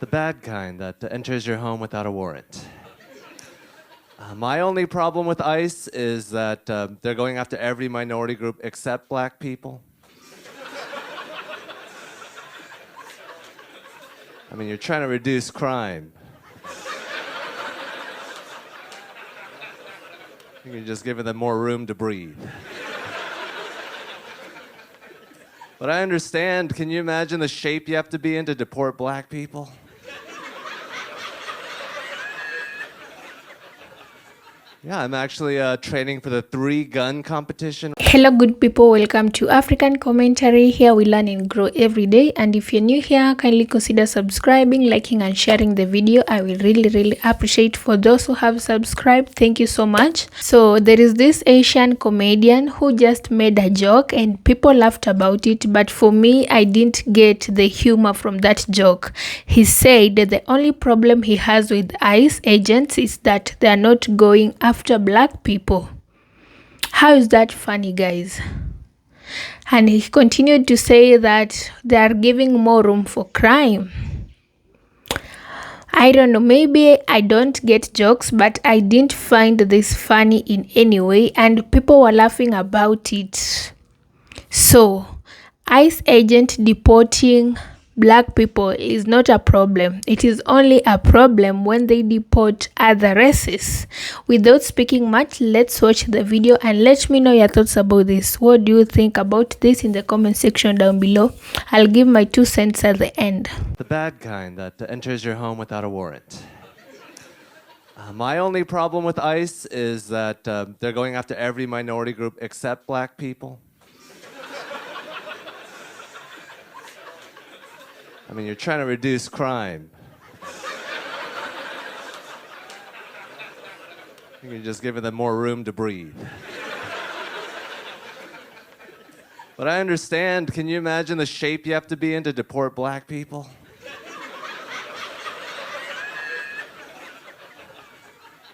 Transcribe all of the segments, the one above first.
The bad kind that enters your home without a warrant. My only problem with ICE is that they're going after every minority group except black people. I mean, you're trying to reduce crime. You're just giving them more room to breathe. But I understand, can you imagine the shape you have to be in to deport black people? Yeah, I'm actually training for the 3-gun competition. Hello good people, welcome to African Commentary. Here we learn and grow every day, and if you're new here, kindly consider subscribing, liking and sharing the video. I will really appreciate. For those who have subscribed, thank you so much. So there is this Asian comedian who just made a joke and people laughed about it, but for me, I didn't get the humor from that joke. He said that the only problem he has with ICE agents is that they are not going after black people. How is that funny, guys? And he continued to say that they are giving more room for crime. I don't know, maybe I don't get jokes, but I didn't find this funny in any way, and people were laughing about it. So, ICE agent deporting black people is not a problem. It is only a problem when they deport other races. Without speaking much, let's watch the video and let me know your thoughts about this. What do you think about this in the comment section down below? I'll give my 2 cents at the end. The bad kind that enters your home without a warrant. My only problem with ICE is that they're going after every minority group except black people. I mean, you're trying to reduce crime. You're just giving them more room to breathe. But I understand, can you imagine the shape you have to be in to deport black people?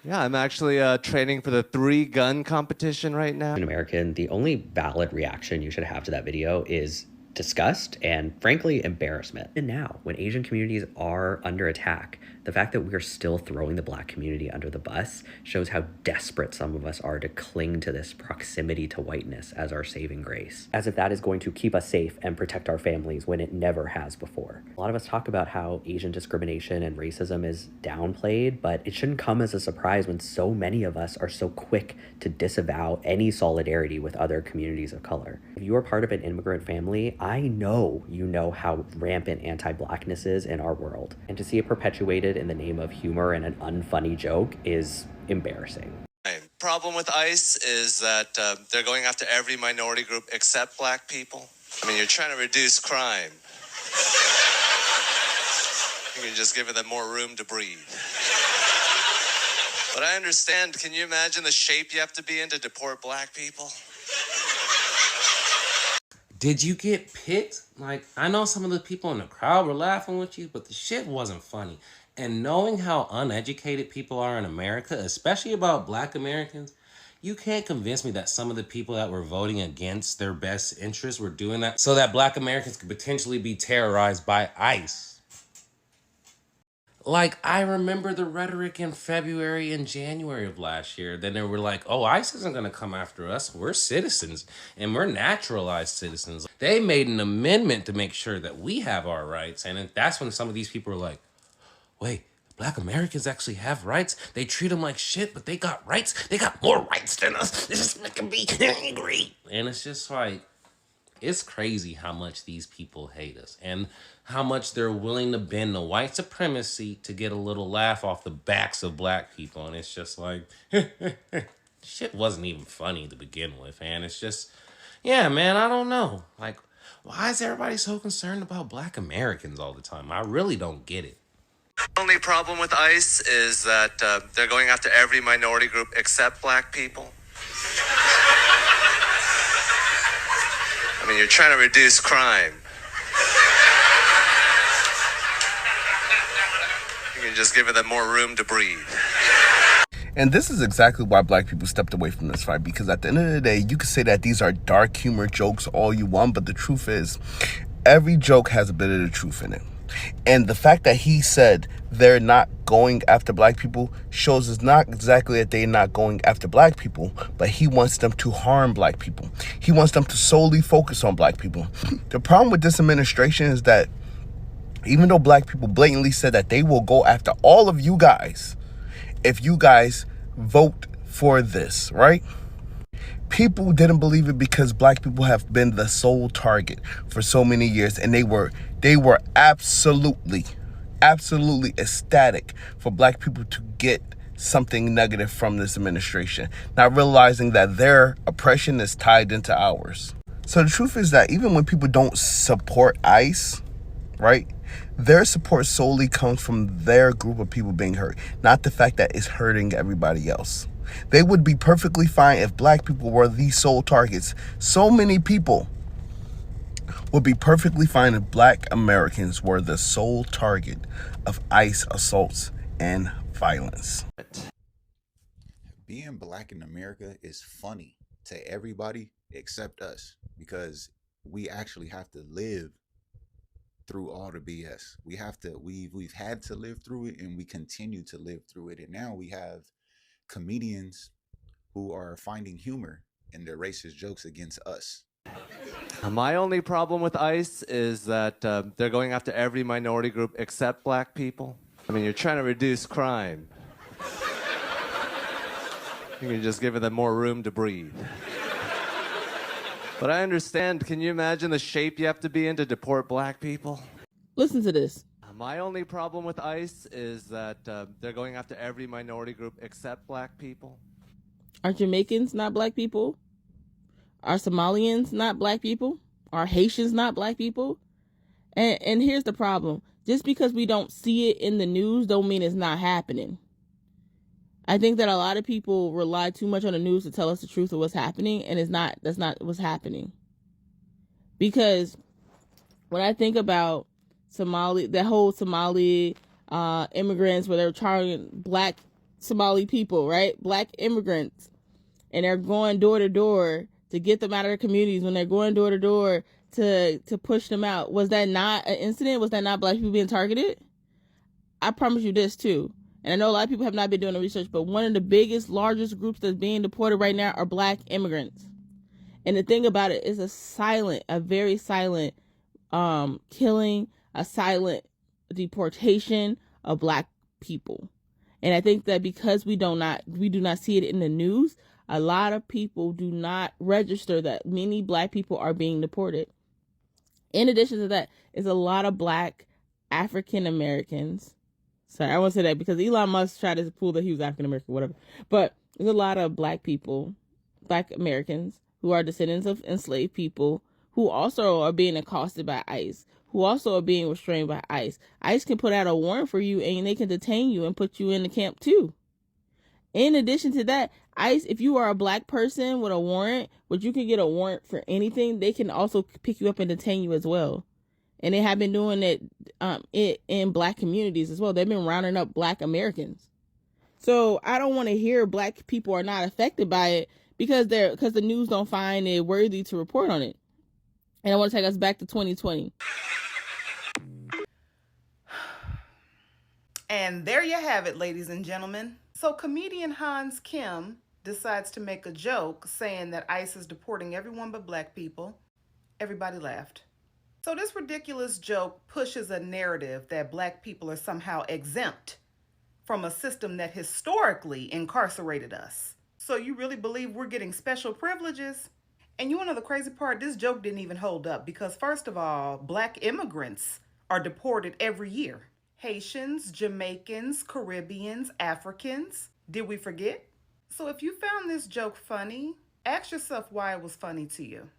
Yeah, I'm actually training for the 3-gun competition right now. An American, the only valid reaction you should have to that video is disgust and, frankly, embarrassment. And now, when Asian communities are under attack, the fact that we're still throwing the black community under the bus shows how desperate some of us are to cling to this proximity to whiteness as our saving grace, as if that is going to keep us safe and protect our families when it never has before. A lot of us talk about how Asian discrimination and racism is downplayed, but it shouldn't come as a surprise when so many of us are so quick to disavow any solidarity with other communities of color. If you are part of an immigrant family, I know you know how rampant anti-blackness is in our world, and to see it perpetuated in the name of humor and an unfunny joke is embarrassing. Problem with ICE is that they're going after every minority group except black people. I mean, you're trying to reduce crime. You're just giving them more room to breathe. But I understand, can you imagine the shape you have to be in to deport black people? Did you get picked? Like, I know some of the people in the crowd were laughing with you, but the shit wasn't funny. And knowing how uneducated people are in America, especially about black Americans, you can't convince me that some of the people that were voting against their best interests were doing that so that black Americans could potentially be terrorized by ICE. Like, I remember the rhetoric in February and January of last year. Then they were like, oh, ICE isn't going to come after us. We're citizens, and we're naturalized citizens. They made an amendment to make sure that we have our rights. And that's when some of these people were like, wait, black Americans actually have rights? They treat them like shit, but they got rights? They got more rights than us. This is making me angry. And it's just like, it's crazy how much these people hate us and how much they're willing to bend the white supremacy to get a little laugh off the backs of black people. And it's just like, shit wasn't even funny to begin with. And it's just, yeah, man, I don't know. Like, why is everybody so concerned about black Americans all the time? I really don't get it. The only problem with ICE is that they're going after every minority group except black people. I mean, you're trying to reduce crime. You're just giving them more room to breathe. And this is exactly why black people stepped away from this fight, because at the end of the day, you can say that these are dark humor jokes all you want, but the truth is, every joke has a bit of the truth in it. And the fact that he said they're not going after black people shows us not exactly that they're not going after black people, but he wants them to harm black people. He wants them to solely focus on black people. The problem with this administration is that even though black people blatantly said that they will go after all of you guys if you guys vote for this, right? People didn't believe it because black people have been the sole target for so many years, and they were absolutely ecstatic for black people to get something negative from this administration, not realizing that their oppression is tied into ours. So the truth is that even when people don't support ICE, right, their support solely comes from their group of people being hurt, not the fact that it's hurting everybody else. They would be perfectly fine if black people were the sole targets. So many people would be perfectly fine if black Americans were the sole target of ICE assaults and violence. Being black in America is funny to everybody except us, because we actually have to live through all the BS. We've had to live through it, and we continue to live through it. And now we have comedians who are finding humor in their racist jokes against us. My only problem with ICE is that they're going after every minority group except black people. I mean, you're trying to reduce crime. You're just giving them more room to breathe. But I understand. Can you imagine the shape you have to be in to deport black people? Listen to this. My only problem with ICE is that they're going after every minority group except black people. Are Jamaicans not black people? Are Somalians not black people? Are Haitians not black people? And here's the problem. Just because we don't see it in the news don't mean it's not happening. I think that a lot of people rely too much on the news to tell us the truth of what's happening, and that's not what's happening. Because when I think about the whole Somali immigrants, where they're targeting black Somali people, right? Black immigrants, and they're going door to door to get them out of their communities, when they're going door to door to push them out. Was that not an incident? Was that not black people being targeted? I promise you this too. And I know a lot of people have not been doing the research, but one of the largest groups that's being deported right now are black immigrants. And the thing about it is a very silent killing, a silent deportation of black people. And I think that because we do not see it in the news, a lot of people do not register that many black people are being deported. In addition to that, is a lot of black African Americans. Sorry, I won't say that because Elon Musk tried to prove that he was African American, whatever. But there's a lot of black people, black Americans, who are descendants of enslaved people, who also are being accosted by ICE, who also are being restrained by ICE. ICE can put out a warrant for you, and they can detain you and put you in the camp too. In addition to that, ICE, if you are a black person with a warrant, which you can get a warrant for anything, they can also pick you up and detain you as well. And they have been doing it in black communities as well. They've been rounding up black Americans. So I don't want to hear black people are not affected by it because the news don't find it worthy to report on it. And I want to take us back to 2020. And there you have it, ladies and gentlemen. So comedian Hans Kim decides to make a joke saying that ICE is deporting everyone but black people. Everybody laughed. So this ridiculous joke pushes a narrative that black people are somehow exempt from a system that historically incarcerated us. So you really believe we're getting special privileges? And you want to know the crazy part? This joke didn't even hold up because, first of all, black immigrants are deported every year. Haitians, Jamaicans, Caribbeans, Africans. Did we forget? So if you found this joke funny, ask yourself why it was funny to you.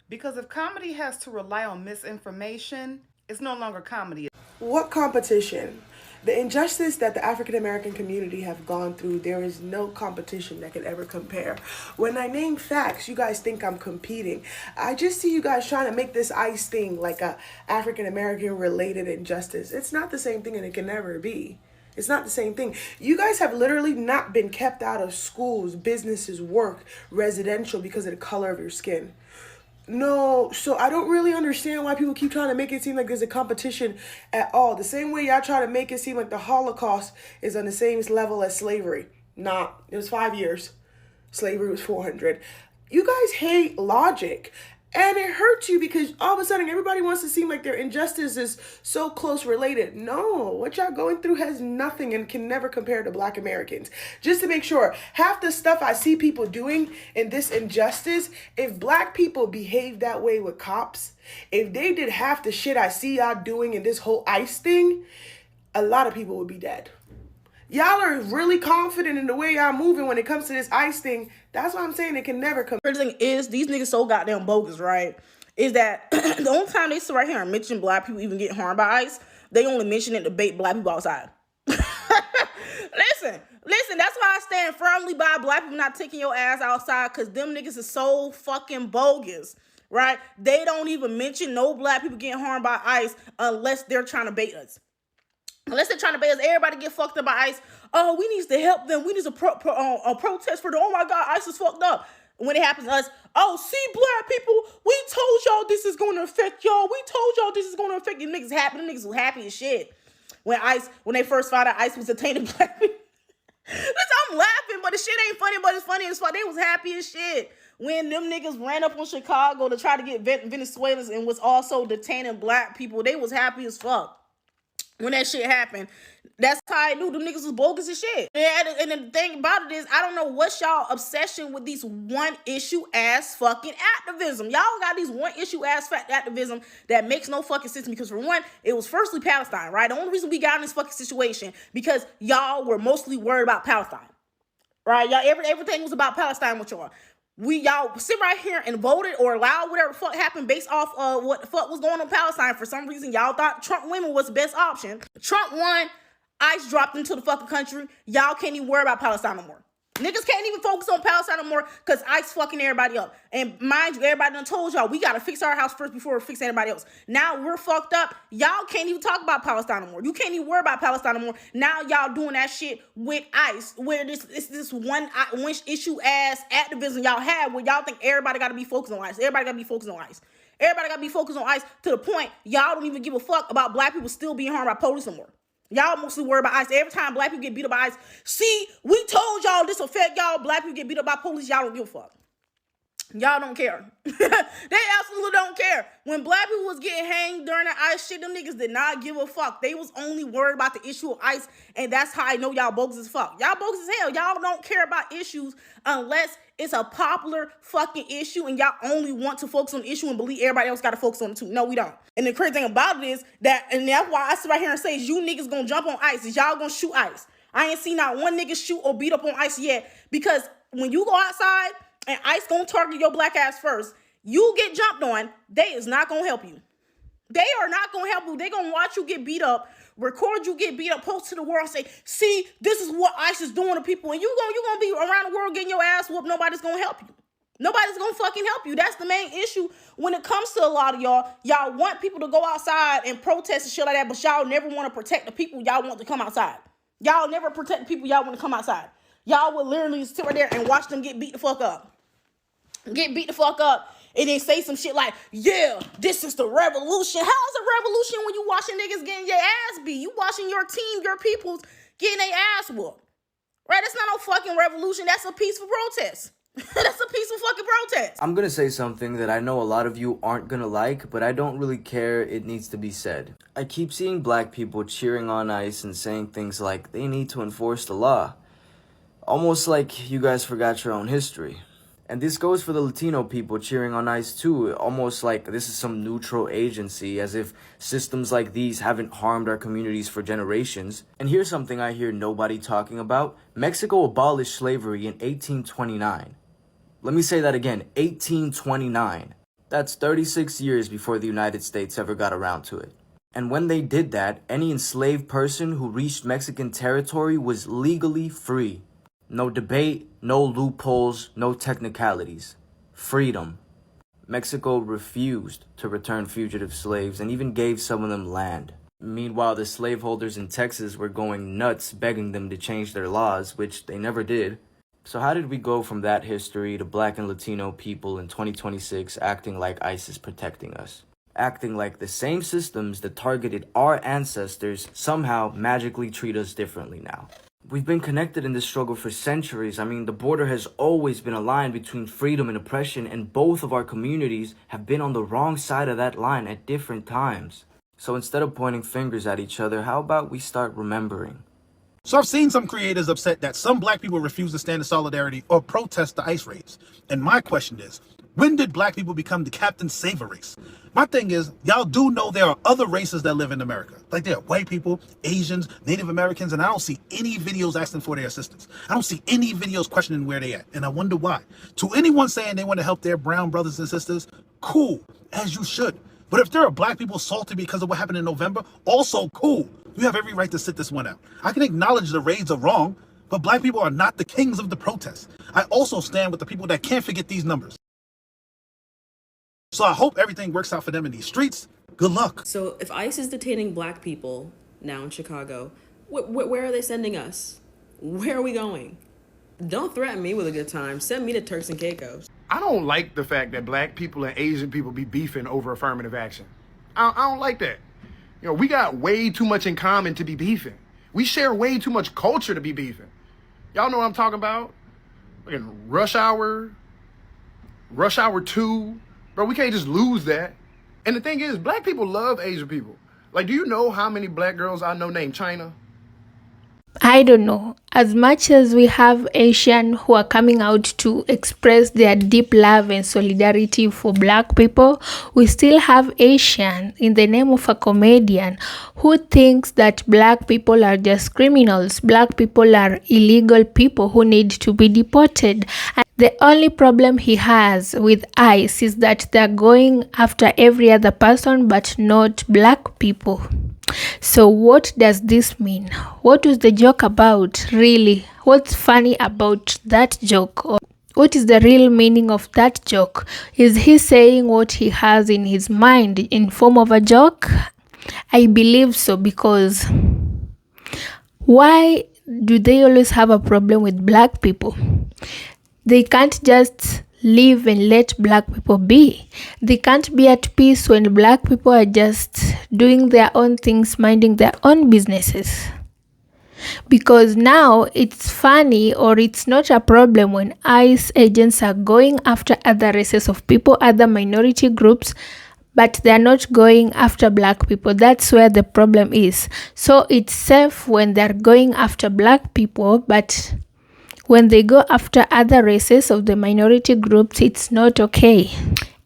Because if comedy has to rely on misinformation, it's no longer comedy. What competition? The injustice that the African American community have gone through, there is no competition that could ever compare. When I name facts, you guys think I'm competing. I just see you guys trying to make this ICE thing like a African American related injustice. It's not the same thing, and it can never be. It's not the same thing. You guys have literally not been kept out of schools, businesses, work, residential because of the color of your skin. No, so I don't really understand why people keep trying to make it seem like there's a competition at all. The same way y'all try to make it seem like the Holocaust is on the same level as slavery. Nah, it was 5 years. Slavery was 400. You guys hate logic. And it hurts you because all of a sudden everybody wants to seem like their injustice is so close related. No, what y'all going through has nothing and can never compare to Black Americans. Just to make sure, half the stuff I see people doing in this injustice, if Black people behaved that way with cops, if they did half the shit I see y'all doing in this whole ICE thing, a lot of people would be dead. Y'all are really confident in the way y'all moving when it comes to this ICE thing. That's why I'm saying it can never come. The thing is, these niggas so goddamn bogus, right? Is that the only time they sit right here and mention Black people even getting harmed by ICE, they only mention it to bait Black people outside. Listen, that's why I stand firmly by Black people not taking your ass outside, because them niggas is so fucking bogus, right? They don't even mention no Black people getting harmed by ICE unless they're trying to bait us. Unless they're trying to bait us, everybody get fucked up by ICE. Oh, we need to help them. We need a protest for them. Oh my God, ICE is fucked up. When it happens to us, oh, see, Black people, we told y'all this is going to affect y'all. We told y'all this is going to affect you. Niggas happy. Them niggas was happy as shit. When they first found out ICE was detaining Black people. I'm laughing, but the shit ain't funny, but it's funny as fuck. They was happy as shit. When them niggas ran up on Chicago to try to get Venezuelans and was also detaining Black people, they was happy as fuck. When that shit happened, that's how I knew them niggas was bogus as shit. And the thing about it is, I don't know what's y'all obsession with these one issue ass fucking activism. Y'all got these one issue ass activism that makes no fucking sense, because for one, it was firstly Palestine, right? The only reason we got in this fucking situation because y'all were mostly worried about Palestine, right? Y'all everything was about Palestine with y'all. Y'all sit right here and voted or allowed whatever the fuck happened based off of what the fuck was going on in Palestine. For some reason, y'all thought Trump women was the best option. Trump won. ICE dropped into the fucking country. Y'all can't even worry about Palestine no more. Niggas can't even focus on Palestine no more because ICE fucking everybody up. And mind you, everybody done told y'all we gotta fix our house first before we fix anybody else. Now we're fucked up. Y'all can't even talk about Palestine no more. You can't even worry about Palestine no more. Now y'all doing that shit with ICE, where this one issue ass activism y'all have, where y'all think everybody gotta be focused on ICE. Everybody gotta be focused on ICE. Everybody gotta be focused on ICE to the point y'all don't even give a fuck about Black people still being harmed by police no more. Y'all mostly worry about ICE. Every time Black people get beat up by ICE, see, we told y'all this affect y'all. Black people get beat up by police, y'all don't give a fuck. Y'all don't care. They absolutely don't care. When Black people was getting hanged during the ICE shit, them niggas did not give a fuck. They was only worried about the issue of ICE, and that's how I know y'all bogus as fuck. Y'all bogus as hell. Y'all don't care about issues unless it's a popular fucking issue, and y'all only want to focus on the issue and believe everybody else got to focus on it too. No, we don't. And the crazy thing about it is that, and that's why I sit right here and say, you niggas gonna jump on ICE. Is y'all gonna shoot ICE? I ain't seen not one nigga shoot or beat up on ICE yet, because when you go outside and ICE gonna target your Black ass first, you get jumped on, they is not gonna help you. They are not gonna help you. They gonna watch you get beat up, record you get beat up, post to the world, say, see, this is what ICE is doing to people, and you gonna be around the world getting your ass whooped. Nobody's gonna help you. Nobody's gonna fucking help you. That's the main issue when it comes to a lot of y'all. Y'all want people to go outside and protest and shit like that, but y'all never want to protect the people y'all want to come outside. Y'all never protect the people y'all want to come outside. Y'all would literally sit right there and watch them get beat the fuck up. Get beat the fuck up, and then say some shit like, yeah, this is the revolution. How's a revolution when you watching niggas getting your ass beat? You watching your team, your peoples getting their ass whooped. Right? That's not no fucking revolution. That's a peaceful protest. That's a peaceful fucking protest. I'm gonna say something that I know a lot of you aren't gonna like, but I don't really care. It needs to be said. I keep seeing Black people cheering on ICE and saying things like they need to enforce the law. Almost like you guys forgot your own history. And this goes for the Latino people cheering on ICE too, almost like this is some neutral agency, as if systems like these haven't harmed our communities for generations. And here's something I hear nobody talking about. Mexico abolished slavery in 1829. Let me say that again, 1829. That's 36 years before the United States ever got around to it. And when they did that, any enslaved person who reached Mexican territory was legally free. No debate, no loopholes, no technicalities. Freedom. Mexico refused to return fugitive slaves and even gave some of them land. Meanwhile, the slaveholders in Texas were going nuts begging them to change their laws, which they never did. So how did we go from that history to Black and Latino people in 2026 acting like ICE is protecting us? Acting like the same systems that targeted our ancestors somehow magically treat us differently now. We've been connected in this struggle for centuries. I mean, the border has always been a line between freedom and oppression, and both of our communities have been on the wrong side of that line at different times. So instead of pointing fingers at each other, how about we start remembering? So I've seen some creators upset that some Black people refuse to stand in solidarity or protest the ICE raids. And my question is, when did Black people become the Captain Save a race? My thing is, y'all do know there are other races that live in America. Like there are white people, Asians, Native Americans, and I don't see any videos asking for their assistance. I don't see any videos questioning where they at, and I wonder why. To anyone saying they want to help their brown brothers and sisters, cool, as you should. But if there are Black people salty because of what happened in November, also cool. You have every right to sit this one out. I can acknowledge the raids are wrong, but Black people are not the kings of the protests. I also stand with the people that can't forget these numbers. So I hope everything works out for them in these streets. Good luck. So if ICE is detaining Black people now in Chicago, where are they sending us? Where are we going? Don't threaten me with a good time. Send me to Turks and Caicos. I don't like the fact that Black people and Asian people be beefing over affirmative action. I don't like that. You know, we got way too much in common to be beefing. We share way too much culture to be beefing. Y'all know what I'm talking about? Like Rush Hour 2. Bro, we can't just lose that. And the thing is, Black people love Asian people. Like, do you know how many Black girls I know named China? I don't know. As much as we have Asian who are coming out to express their deep love and solidarity for Black people, we still have Asian in the name of a comedian who thinks that Black people are just criminals. Black people are illegal people who need to be deported. And the only problem he has with ICE is that they're going after every other person but not Black people. So what does this mean? What was the joke about, really? What's funny about that joke? Or what is the real meaning of that joke? Is he saying what he has in his mind in form of a joke? I believe so, because why do they always have a problem with Black people? They can't just live and let Black people be. They can't be at peace when Black people are just doing their own things, minding their own businesses. Because now it's funny, or it's not a problem when ICE agents are going after other races of people, other minority groups, but they're not going after Black people. That's where the problem is. So it's safe when they're going after Black people, but when they go after other races of the minority groups, it's not okay.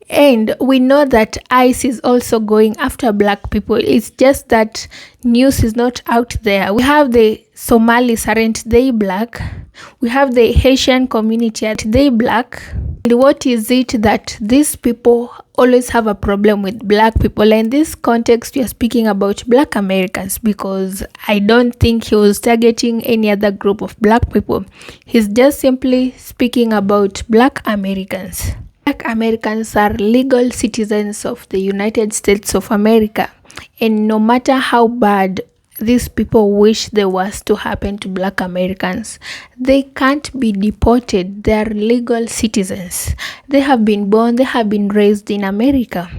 And we know that ICE is also going after Black people. It's just that news is not out there. We have the Somalis, aren't they Black? We have the Haitian community, aren't they Black? And what is it that these people always have a problem with Black people? And in this context, we are speaking about Black Americans, because I don't think he was targeting any other group of Black people. He's just simply speaking about Black Americans. Black Americans are legal citizens of the United States of America. And no matter how bad these people wish the worst to happen to Black Americans, they can't be deported. They are legal citizens. They have been born, they have been raised in America.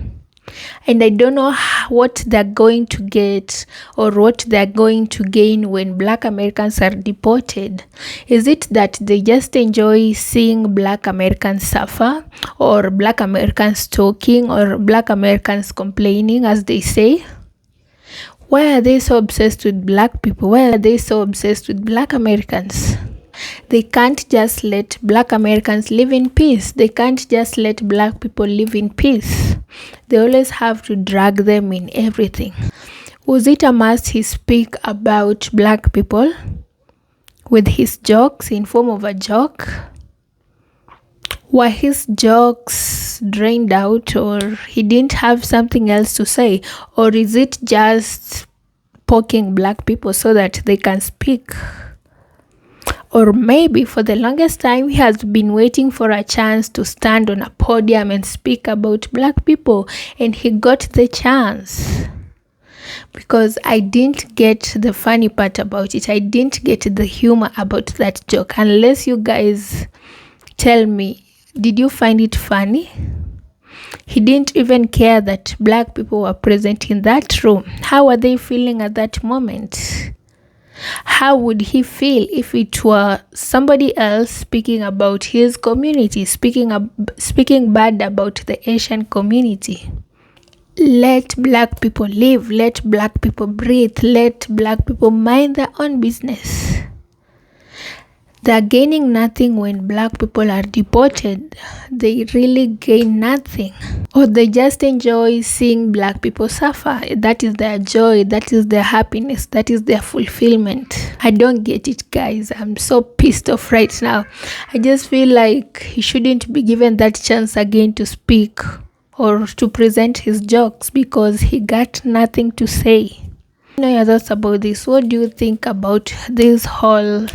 And I don't know what they're going to get or what they're going to gain when Black Americans are deported. Is it that they just enjoy seeing Black Americans suffer, or Black Americans talking, or Black Americans complaining, as they say? Why are they so obsessed with Black people? Why are they so obsessed with Black Americans? They can't just let Black Americans live in peace. They can't just let Black people live in peace. They always have to drag them in everything. Was it a must he speak about Black people with his jokes in form of a joke? Were his jokes drained out, or he didn't have something else to say? Or is it just poking Black people so that they can speak? Or maybe for the longest time he has been waiting for a chance to stand on a podium and speak about Black people, and he got the chance. because I didn't get the funny part about it. I didn't get the humor about that joke. Unless you guys tell me, did you find it funny? He didn't even care that black people were present in that room. How are they feeling at that moment? How would he feel if it were somebody else speaking about his community, speaking bad about the Asian community? Let black people live, let black people breathe, let black people mind their own business. They're gaining nothing when black people are deported. They really gain nothing. Or they just enjoy seeing black people suffer. That is their joy, that is their happiness, that is their fulfillment. I don't get it, guys. I'm so pissed off right now. I just feel like he shouldn't be given that chance again to speak or to present his jokes because he got nothing to say. Know your thoughts about this. What do you think about this whole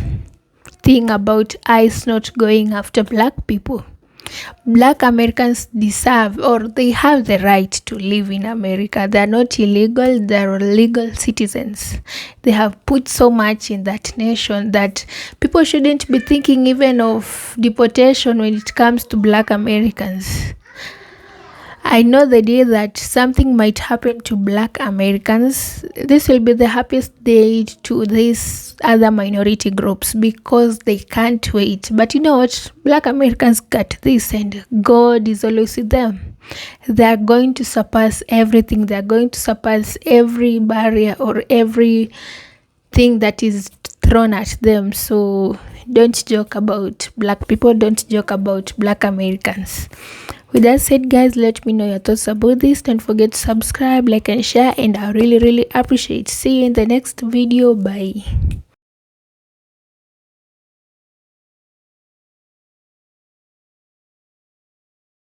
thing about ICE not going after black people? Black Americans deserve, or they have the right to live in America. They are not illegal, they are legal citizens. They have put so much in that nation that people shouldn't be thinking even of deportation when it comes to black Americans. I know the day that something might happen to black Americans, this will be the happiest day to these other minority groups because they can't wait. But you know what? Black Americans got this and God is always with them. They are going to surpass everything. They are going to surpass every barrier or every thing that is thrown at them. So don't joke about black people. Don't joke about black Americans. With that said, guys, let me know your thoughts about this. Don't forget to subscribe, like and share, and I really appreciate. See you in the next video. Bye.